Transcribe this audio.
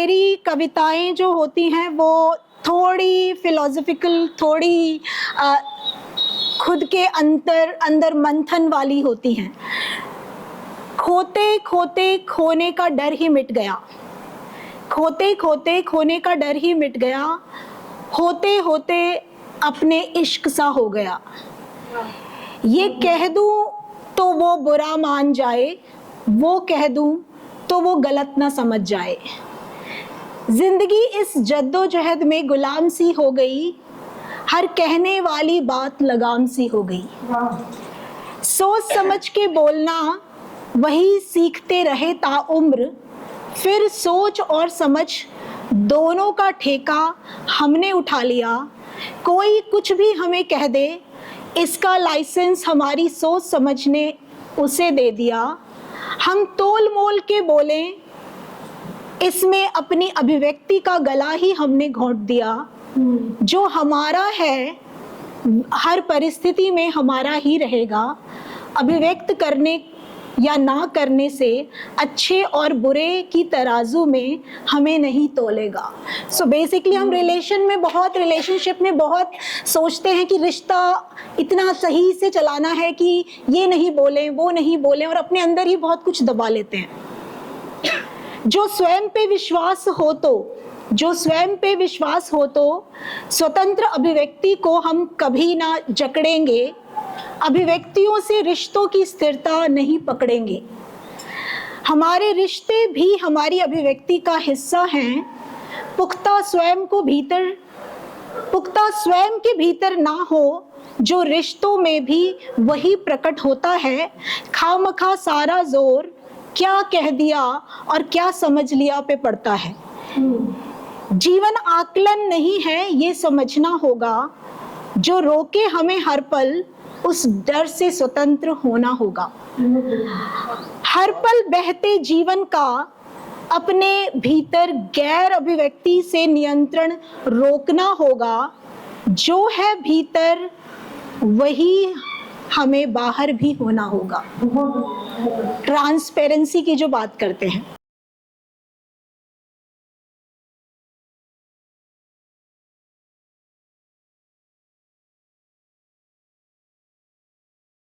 मेरी कविताएं जो होती हैं वो थोड़ी फिलोसफिकल, थोड़ी खुद के अंदर मंथन वाली होती हैं। खोते खोते खोने का डर ही मिट गया, खोते खोते खोने का डर ही मिट गया, होते होते अपने इश्क सा हो गया। ये कह दूं तो वो बुरा मान जाए, वो कह दूं तो वो गलत ना समझ जाए। जिंदगी इस जद्दोजहद में गुलाम सी हो गई, हर कहने वाली बात लगाम सी हो गई। सोच समझ के बोलना वही सीखते रहे ताउम्र, फिर सोच और समझ दोनों का ठेका हमने उठा लिया। कोई कुछ भी हमें कह दे, इसका लाइसेंस हमारी सोच समझ ने उसे दे दिया। हम तोल मोल के बोलें, इसमें अपनी अभिव्यक्ति का गला ही हमने घोंट दिया। जो हमारा है हर परिस्थिति में हमारा ही रहेगा। अभिव्यक्त करने या ना करने से अच्छे और बुरे की तराजू में हमें नहीं तोलेगा। सो बेसिकली हम रिलेशनशिप में बहुत सोचते हैं कि रिश्ता इतना सही से चलाना है कि ये नहीं बोलें, वो नहीं बोलें, और अपने अंदर ही बहुत कुछ दबा लेते हैं। जो स्वयं पे विश्वास हो तो स्वतंत्र अभिव्यक्ति को हम कभी ना जकड़ेंगे। अभिव्यक्तियों से रिश्तों की स्थिरता नहीं पकड़ेंगे। हमारे रिश्ते भी हमारी अभिव्यक्ति का हिस्सा हैं। पुख्ता स्वयं के भीतर ना हो जो रिश्तों में भी वही प्रकट होता है। खामखा सारा जोर क्या कह दिया और क्या समझ लिया पे पड़ता है। जीवन आकलन नहीं है ये समझना होगा, जो रोके हमें हर पल उस डर से स्वतंत्र होना होगा। हर पल बहते जीवन का अपने भीतर गैर अभिव्यक्ति से नियंत्रण रोकना होगा। जो है भीतर वही हमें बाहर भी होना होगा। ट्रांसपेरेंसी की जो बात करते हैं।